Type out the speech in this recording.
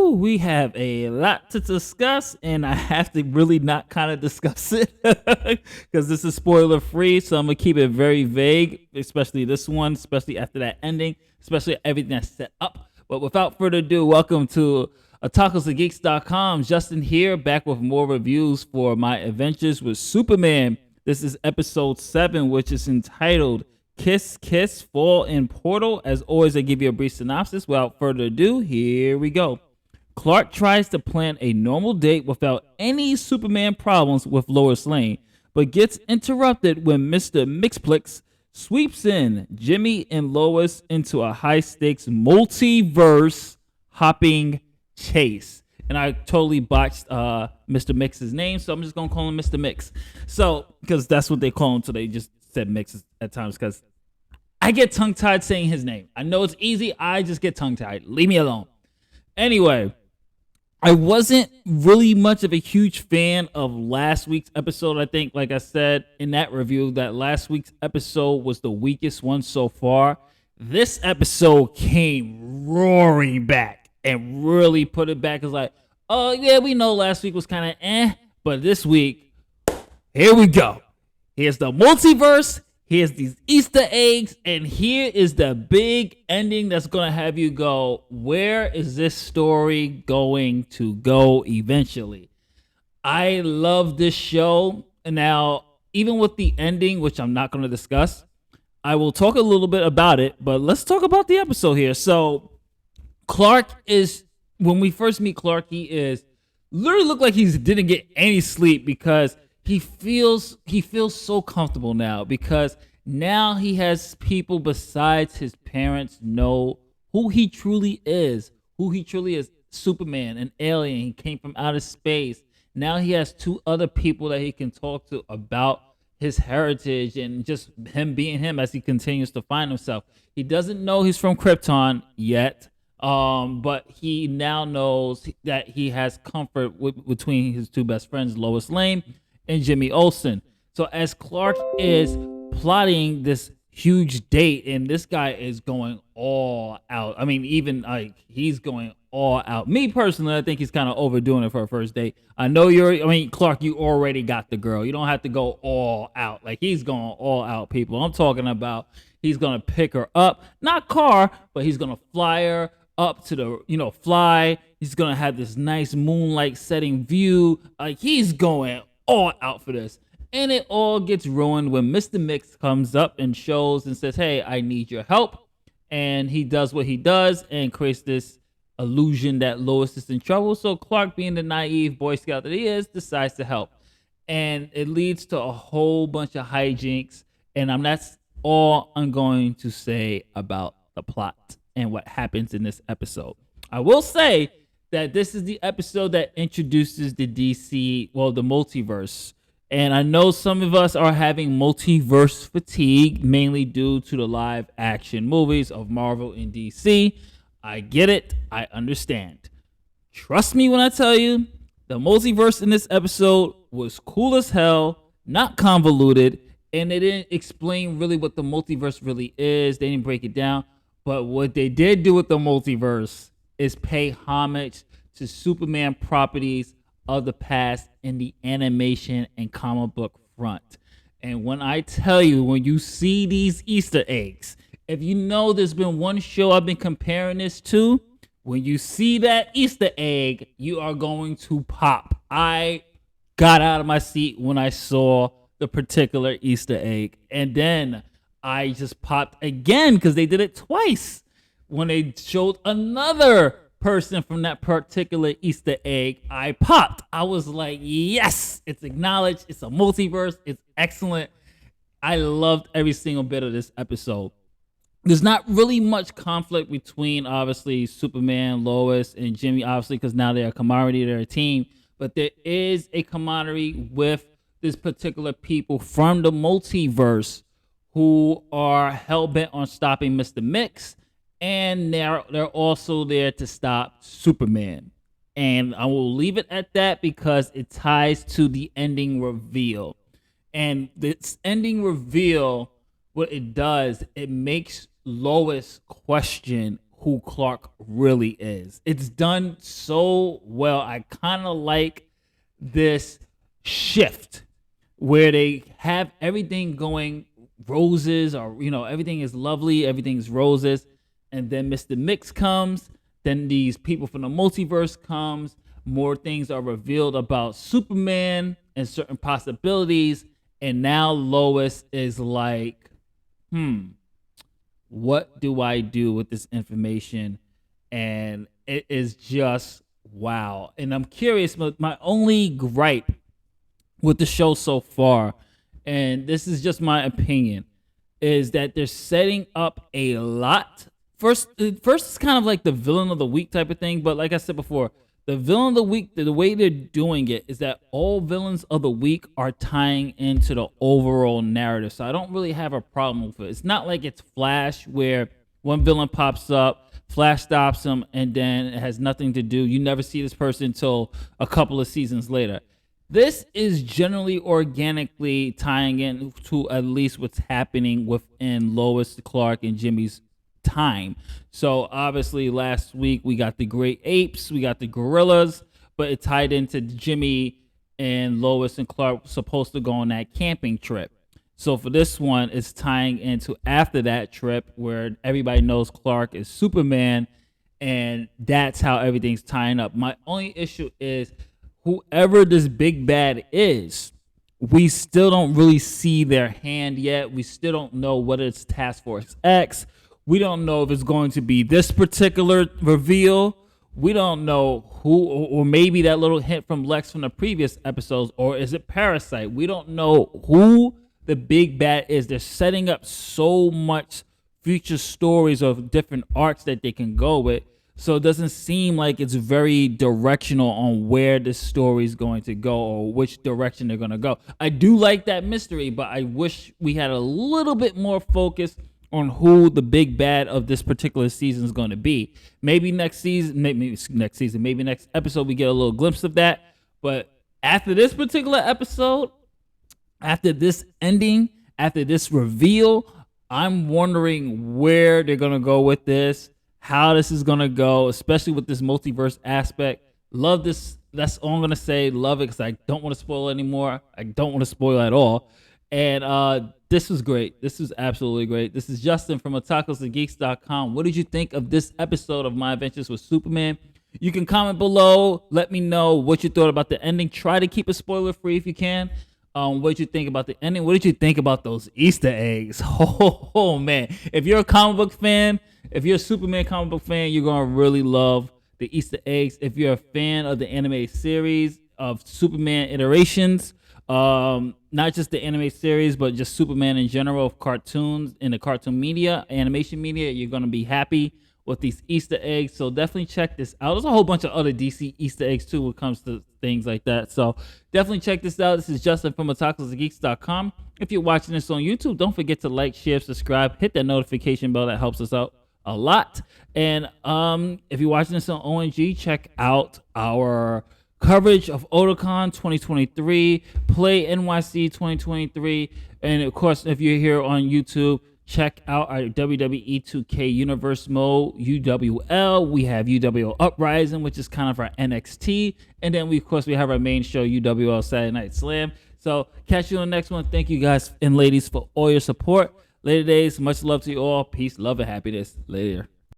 We have a lot to discuss, and I have to really not kind of discuss it because this is spoiler free. So I'm gonna keep it very vague, especially this one, especially after that ending, especially everything that's set up. But without further ado, welcome to TacosandGeeks.com. Justin here, back with more reviews for my adventures with Superman. This is episode 7, which is entitled Kiss Kiss Fall in Portal. As always, I give you a brief synopsis. Without further ado, here we go. Clark tries to plan a normal date without any Superman problems with Lois Lane, but gets interrupted when Mr. Mxyzptlk sweeps in Jimmy and Lois into a high-stakes multiverse-hoping chase. And I totally botched Mr. Mix's name, so I'm just going to call him Mr. Mix. So, because that's what they call him, so they just said Mix at times, because I get tongue-tied saying his name. I know it's easy. I just get tongue-tied. Leave me alone. Anyway, I wasn't really much of a huge fan of last week's episode. I think, like I said in that review, that last week's episode was the weakest one so far. This episode came roaring back and really put it back as like, oh, yeah, we know last week was kind of but this week, here we go. Here's the multiverse. Here's these Easter eggs, and here is the big ending that's going to have you go, where is this story going to go eventually? I love this show. And now, even with the ending, which I'm not going to discuss, I will talk a little bit about it, but let's talk about the episode here. So, Clark is, when we first meet Clark, he is literally look like he didn't get any sleep because he feels so comfortable now, because now he has people besides his parents know who he truly is. Superman, an alien. He came from outer space. Now he has 2 other people that he can talk to about his heritage and just him being him as he continues to find himself. He doesn't know he's from Krypton yet. But he now knows that he has comfort between his 2 best friends, Lois Lane and Jimmy Olsen. So as Clark is plotting this huge date, and this guy is going all out. I mean, even like he's going all out. Me personally, I think he's kind of overdoing it for a first date. I know Clark, you already got the girl. You don't have to go all out. Like, he's going all out, people. I'm talking about he's going to pick her up, not car, but he's going to fly her up to the, fly. He's going to have this nice moonlight setting view. Like, he's going all out for this. And it all gets ruined when Mr. Mix comes up and shows and says, hey, I need your help. And he does what he does and creates this illusion that Lois is in trouble. So Clark, being the naive Boy Scout that he is, decides to help. And it leads to a whole bunch of hijinks. And that's all I'm going to say about the plot and what happens in this episode. I will say that this is the episode that introduces the the multiverse. And I know some of us are having multiverse fatigue, mainly due to the live action movies of Marvel and DC. I get it. I understand. Trust me when I tell you, the multiverse in this episode was cool as hell, not convoluted, and they didn't explain really what the multiverse really is. They didn't break it down. But what they did do with the multiverse is pay homage to Superman properties of the past in the animation and comic book front. And when I tell you, when you see these Easter eggs, if you know there's been one show I've been comparing this to, when you see that Easter egg, you are going to pop. I got out of my seat when I saw the particular Easter egg. And then I just popped again because they did it twice. When they showed another person from that particular Easter egg, I popped. I was like, yes, it's acknowledged. It's a multiverse. It's excellent. I loved every single bit of this episode. There's not really much conflict between, obviously, Superman, Lois, and Jimmy, obviously, because now they're a camaraderie, they're a team. But there is a camaraderie with this particular people from the multiverse who are hell-bent on stopping Mr. Mix. And they're also there to stop Superman. And I will leave it at that because it ties to the ending reveal. And this ending reveal, what it does, it makes Lois question who Clark really is. It's done so well. I kind of like this shift where they have everything going roses, or everything is lovely, everything's roses, and then Mr. Mix comes, then these people from the multiverse comes, more things are revealed about Superman and certain possibilities, and now Lois is like, what do I do with this information? And it is just wow. And I'm curious, but my only gripe with the show so far, and this is just my opinion, is that they're setting up a lot. First, it's kind of like the villain of the week type of thing, but like I said before, the villain of the week, the way they're doing it is that all villains of the week are tying into the overall narrative. So I don't really have a problem with it. It's not like it's Flash where one villain pops up, Flash stops him, and then it has nothing to do. You never see this person until a couple of seasons later. This is generally organically tying in to at least what's happening within Lois, Clark, and Jimmy's time. So obviously last week we got the great apes, we got the gorillas, but it tied into Jimmy and Lois and Clark supposed to go on that camping trip. So for this one, it's tying into after that trip where everybody knows Clark is Superman, and that's how everything's tying up. My only issue is whoever this big bad is, we still don't really see their hand yet. We still don't know whether it's Task Force X. We don't know if it's going to be this particular reveal. We don't know who, or maybe that little hint from Lex from the previous episodes, or is it Parasite? We don't know who the big bad is. They're setting up so much future stories of different arcs that they can go with. So it doesn't seem like it's very directional on where this story is going to go or which direction they're going to go. I do like that mystery, but I wish we had a little bit more focus on who the big bad of this particular season is going to be. Maybe next season, maybe next episode, we get a little glimpse of that. But after this particular episode, after this ending, after this reveal, I'm wondering where they're going to go with this, how this is going to go, especially with this multiverse aspect. Love this. That's all I'm going to say. Love it because I don't want to spoil anymore. I don't want to spoil at all. And this was great. This was absolutely great. This is Justin from otakusandgeeks.com. What did you think of this episode of My Adventures with Superman? You can comment below. Let me know what you thought about the ending. Try to keep it spoiler free if you can. What did you think about the ending? What did you think about those Easter eggs? Oh man. If you're a comic book fan, if you're a Superman comic book fan, you're going to really love the Easter eggs. If you're a fan of the animated series of Superman iterations, not just the anime series, but just Superman in general, of cartoons in the cartoon media, animation media, you're going to be happy with these Easter eggs. So definitely check this out. There's a whole bunch of other DC Easter eggs too when it comes to things like that. So definitely check this out. This is Justin from otakusandgeeks.com. If you're watching this on YouTube, don't forget to like, share, subscribe, hit that notification bell. That helps us out a lot. And if you're watching this on ONG, check out our coverage of Otakon 2023, Play NYC 2023, and of course, if you're here on YouTube, check out our WWE 2K Universe Mode, UWL. We have UWL Uprising, which is kind of our NXT, and then we have our main show, UWL Saturday Night Slam. So catch you on the next one. Thank you guys and ladies for all your support. Later days, much love to you all. Peace, love, and happiness. Later.